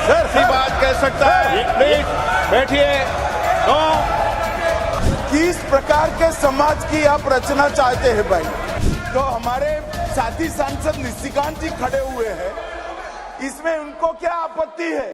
Sir सी बात कह सकता है। प्लीज बैठिए। नो। किस प्रकार के समाज की आप रचना चाहते हैं भाई? तो हमारे साथी सांसद निशिकांत जी खड़े हुए हैं, इसमें उनको क्या आपत्ति है?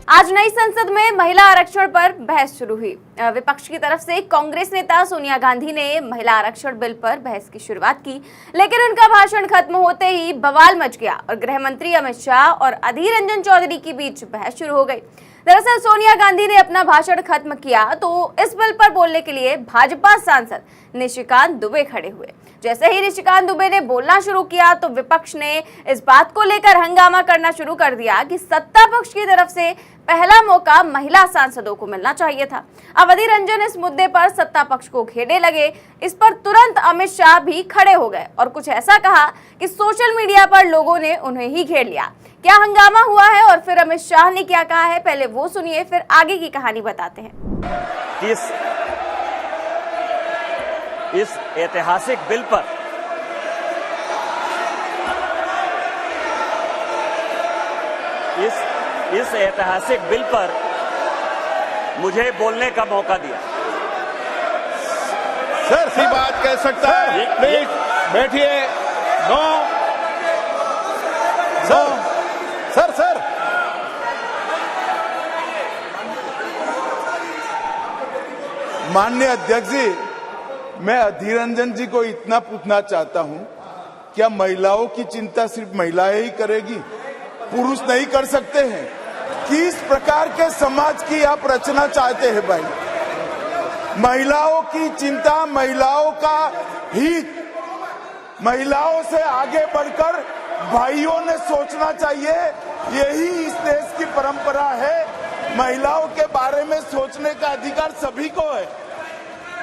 आज नई संसद में महिला आरक्षण पर बहस शुरू हुई। विपक्ष की तरफ से कांग्रेस नेता सोनिया गांधी ने महिला आरक्षण बिल पर बहस की शुरुआत की, लेकिन उनका भाषण खत्म होते ही बवाल मच गया और गृह मंत्री अमित शाह और अधीर रंजन चौधरी के बीच बहस शुरू हो गई। दरअसल सोनिया गांधी ने अपना भाषण खत्म किया तो इस बिल पर बोलने के लिए भाजपा सांसद निशिकांत दुबे खड़े हुए। जैसे ही निशिकांत दुबे ने बोलना शुरू किया तो विपक्ष ने इस बात को लेकर हंगामा करना शुरू कर दिया कि सत्ता पक्ष की तरफ से पहला मौका महिला सांसदों को मिलना चाहिए था। अब अधीर रंजन इस मुद्दे पर सत्ता पक्ष को घेरने लगे। इस पर तुरंत अमित शाह भी खड़े हो गए और कुछ ऐसा कहा कि सोशल मीडिया पर लोगों ने उन्हें ही घेर लिया। क्या हंगामा हुआ है और फिर अमित शाह ने क्या कहा है, पहले वो सुनिए, फिर आगे की कहानी बताते हैं। इस ऐतिहासिक बिल पर इस ऐतिहासिक बिल पर मुझे बोलने का मौका दिया। सर सी बात कह सकता है। प्लीज बैठिए। नो। सर माननीय अध्यक्ष जी, मैं अधीर रंजन जी को इतना पूछना चाहता हूं, क्या महिलाओं की चिंता सिर्फ महिलाएं ही करेगी, पुरुष नहीं कर सकते हैं? किस प्रकार के समाज की आप रचना चाहते हैं भाई? महिलाओं की चिंता, महिलाओं का हित, महिलाओं से आगे बढ़कर भाइयों ने सोचना चाहिए। यही इस देश की परंपरा है। महिलाओं के बारे में सोचने का अधिकार सभी को है।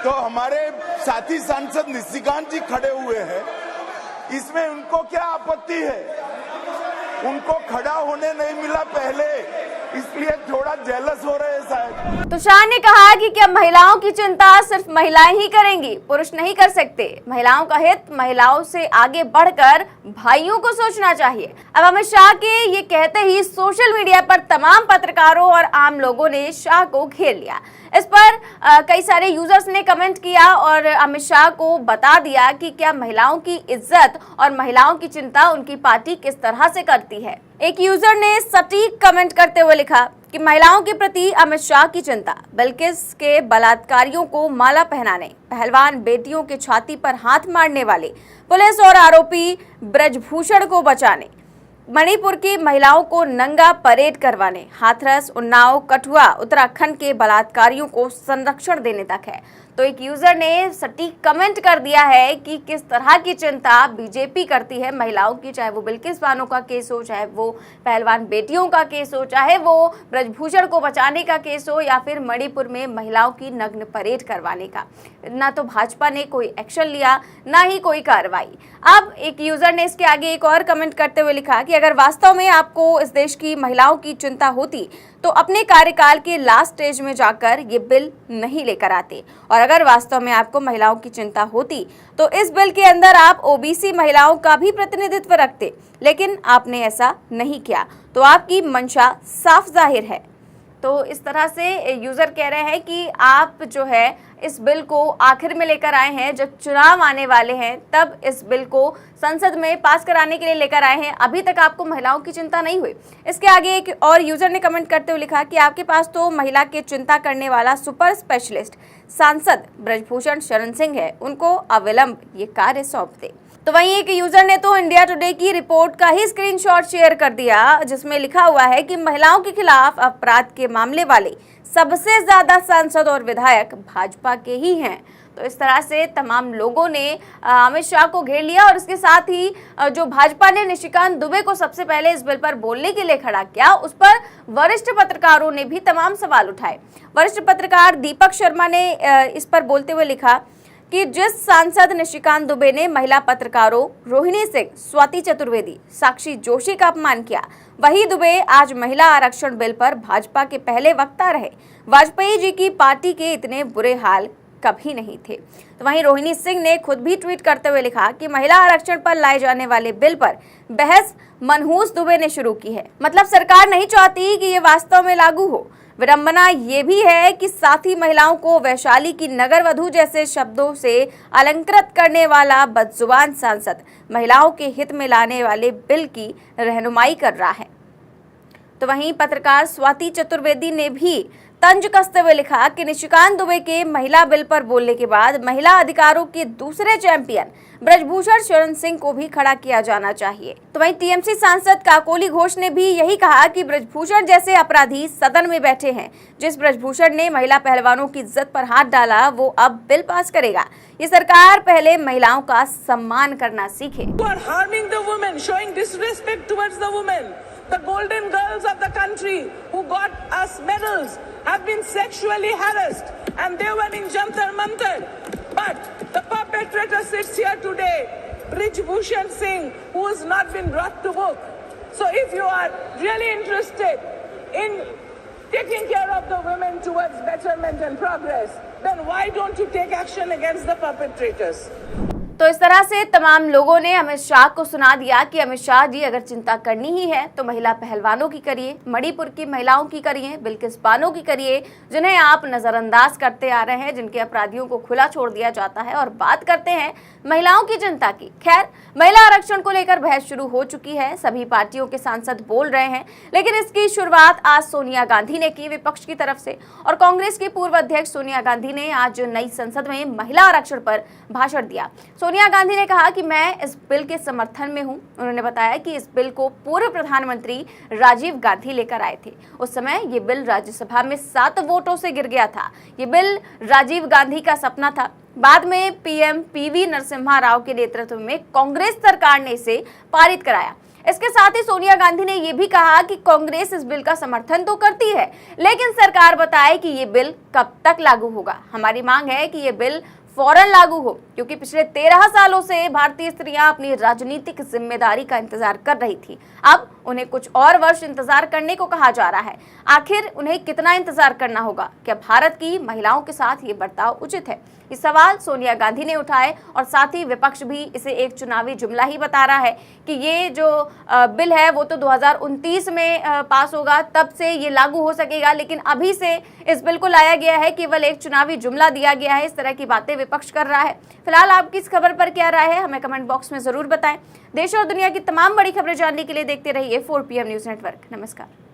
तो हमारे साथी सांसद निशिकांत जी खड़े हुए हैं, इसमें उनको क्या आपत्ति है? उनको खड़ा होने नहीं मिला पहले, इसलिए थोड़ा जेलस हो रहे हैं शायद। तो शाह ने कहा कि क्या महिलाओं की चिंता सिर्फ महिलाएं ही करेंगी, पुरुष नहीं कर सकते। महिलाओं का हित महिलाओं से आगे बढ़कर भाइयों को सोचना चाहिए। अब अमित शाह के ये कहते ही सोशल मीडिया पर तमाम पत्रकारों और आम लोगों ने शाह को घेर लिया। इस पर कई सारे यूजर्स ने कमेंट किया और अमित शाह को बता दिया कि क्या महिलाओं की इज्जत और महिलाओं की चिंता उनकी पार्टी किस तरह से करती है। एक यूजर ने सटीक कमेंट करते हुए लिखा कि महिलाओं के प्रति अमित शाह की चिंता, बिल्किस के बलात्कारियों को माला पहनाने, पहलवान बेटियों के छाती पर हाथ मारने वाले पुलिस और आरोपी ब्रजभूषण को बचाने, मणिपुर की महिलाओं को नंगा परेड करवाने, हाथरस, उन्नाव, कठुआ, उत्तराखंड के बलात्कारियों को संरक्षण देने तक है। तो एक यूजर ने सटीक कमेंट कर दिया है कि किस तरह की चिंता बीजेपी करती है महिलाओं की, चाहे वो बिल्किस बानो का केस हो, चाहे वो पहलवान बेटियों का केस हो, चाहे वो ब्रजभूषण को बचाने का केस हो, या फिर मणिपुर में महिलाओं की नग्न परेड करवाने का। ना तो भाजपा ने कोई एक्शन लिया, ना ही कोई कार्रवाई। अब एक यूजर ने इसके आगे एक और कमेंट करते हुए लिखा कि अगर वास्तव में आपको इस देश की महिलाओं की चिंता होती तो अपने कार्यकाल के लास्ट स्टेज में जाकर ये बिल नहीं लेकर आते, और अगर वास्तव में आपको महिलाओं की चिंता होती तो इस बिल के अंदर आप ओबीसी महिलाओं का भी प्रतिनिधित्व रखते, लेकिन आपने ऐसा नहीं किया। तो आपकी मंशा साफ जाहिर है। तो इस तरह से यूजर कह रहे हैं कि आप जो है इस बिल को आखिर में लेकर आए हैं, जब चुनाव आने वाले हैं तब इस बिल को संसद में पास कराने के लिए लेकर आए हैं। अभी तक आपको महिलाओं की चिंता नहीं हुई। इसके आगे एक और यूजर ने कमेंट करते हुए लिखा कि आपके पास तो महिला की चिंता करने वाला सुपर स्पेशलिस्ट सांसद ब्रजभूषण शरण सिंह है, उनको अविलंब ये कार्य सौंप दे। तो वहीं एक यूजर ने तो इंडिया टुडे की रिपोर्ट का ही स्क्रीनशॉट शेयर कर दिया, जिसमें लिखा हुआ है कि महिलाओं के खिलाफ अपराध के मामले वाले सबसे ज्यादा सांसद और विधायक भाजपा के ही हैं। तो इस तरह से तमाम लोगों ने अमित शाह को घेर लिया और इसके साथ ही जो भाजपा ने निशिकांत दुबे को सबसे पहले इस बिल पर बोलने के लिए खड़ा किया, उस पर वरिष्ठ पत्रकारों ने भी तमाम सवाल उठाए। वरिष्ठ पत्रकार दीपक शर्मा ने इस पर बोलते हुए लिखा कि जिस सांसद निशिकांत दुबे ने महिला पत्रकारों रोहिणी सिंह, स्वाति चतुर्वेदी, साक्षी जोशी का अपमान किया, वही दुबे आज महिला आरक्षण बिल पर भाजपा के पहले वक्ता रहे। वाजपेयी जी की पार्टी के इतने बुरे हाल कभी नहीं थे। तो वहीं रोहिणी सिंह ने खुद भी ट्वीट करते हुए लिखा कि महिला आरक्षण पर लाए जाने वाले बिल पर बहस मनहूस दुबे ने शुरू की है। मतलब सरकार नहीं चाहती कि ये वास्तव में लागू हो। विडंबना ये भी है कि साथ ही महिलाओं को वैशाली की नगर वधू जैसे शब्दों से अलंकृत करने वाला बदजुबान सांसद महिलाओं के हित में लाने वाले बिल की रहनुमाई कर रहा है। तो वहीं पत्रकार स्वाति चतुर्वेदी ने भी तंज कसते हुए लिखा कि निशिकांत दुबे के महिला बिल पर बोलने के बाद महिला अधिकारों के दूसरे चैंपियन ब्रजभूषण शरण सिंह को भी खड़ा किया जाना चाहिए। तो वहीं टीएमसी सांसद काकोली घोष ने भी यही कहा कि ब्रजभूषण जैसे अपराधी सदन में बैठे हैं। जिस ब्रजभूषण ने महिला पहलवानों की इज्जत पर हाथ डाला वो अब बिल पास करेगा। ये सरकार पहले महिलाओं का सम्मान करना सीखे। The golden girls of the country who got us medals have been sexually harassed and they were in Jantar Mantar. But the perpetrator sits here today, Brijbhushan Singh, who has not been brought to book. So if you are really interested in taking care of the women towards betterment and progress, then why don't you take action against the perpetrators? तो इस तरह से तमाम लोगों ने अमित शाह को सुना दिया कि अमित शाह जी अगर चिंता करनी ही है तो महिला पहलवानों की करिए, मणिपुर की महिलाओं की करिए, बिल्किस बानो की करिए, जिन्हें आप नजरअंदाज करते आ रहे हैं, जिनके अपराधियों को खुला छोड़ दिया जाता है, और बात करते हैं महिलाओं की चिंता की। खैर, महिला आरक्षण को लेकर बहस शुरू हो चुकी है, सभी पार्टियों के सांसद बोल रहे हैं, लेकिन इसकी शुरुआत आज सोनिया गांधी ने की विपक्ष की तरफ से। और कांग्रेस की पूर्व अध्यक्ष सोनिया गांधी ने आज नई संसद में महिला आरक्षण पर भाषण दिया। सोनिया गांधी ने कहा कि मैं इस बिल के समर्थन में हूं। उन्होंने बताया कि इस बिल को पूर्व प्रधानमंत्री राजीव गांधी लेकर आए थे। उस समय ये बिल राज्यसभा में 7 वोटों से गिर गया था। ये बिल राजीव गांधी का सपना था। बाद में पीएम पीवी नरसिम्हा राव के नेतृत्व में कांग्रेस सरकार ने इसे पारित कराया। इसके साथ ही सोनिया गांधी ने यह भी कहा कि कांग्रेस इस बिल का समर्थन तो करती है, लेकिन सरकार बताए कि ये बिल कब तक लागू होगा। हमारी मांग है कि ये बिल फौरन लागू हो, क्योंकि पिछले 13 सालों से भारतीय स्त्रियां अपनी राजनीतिक जिम्मेदारी का इंतजार कर रही थी। अब उन्हें कुछ और वर्ष इंतजार करने को कहा जा रहा है। आखिर उन्हें कितना इंतजार करना होगा? क्या भारत की महिलाओं के साथ ये बर्ताव उचित है? ये सवाल सोनिया गांधी ने उठाए और साथ ही विपक्ष भी इसे एक चुनावी जुमला ही बता रहा है कि ये जो बिल है वो तो 2029 में पास होगा, तब से ये लागू हो सकेगा, लेकिन अभी से इस बिल को लाया गया है, केवल एक चुनावी जुमला दिया गया है। इस तरह की बातें विपक्ष कर रहा है। फिलहाल आपकी इस खबर पर क्या राय है, हमें कमेंट बॉक्स में जरूर बताएं। देश और दुनिया की तमाम बड़ी खबरें जानने के लिए देखते रहिए 4PM न्यूज नेटवर्क। नमस्कार।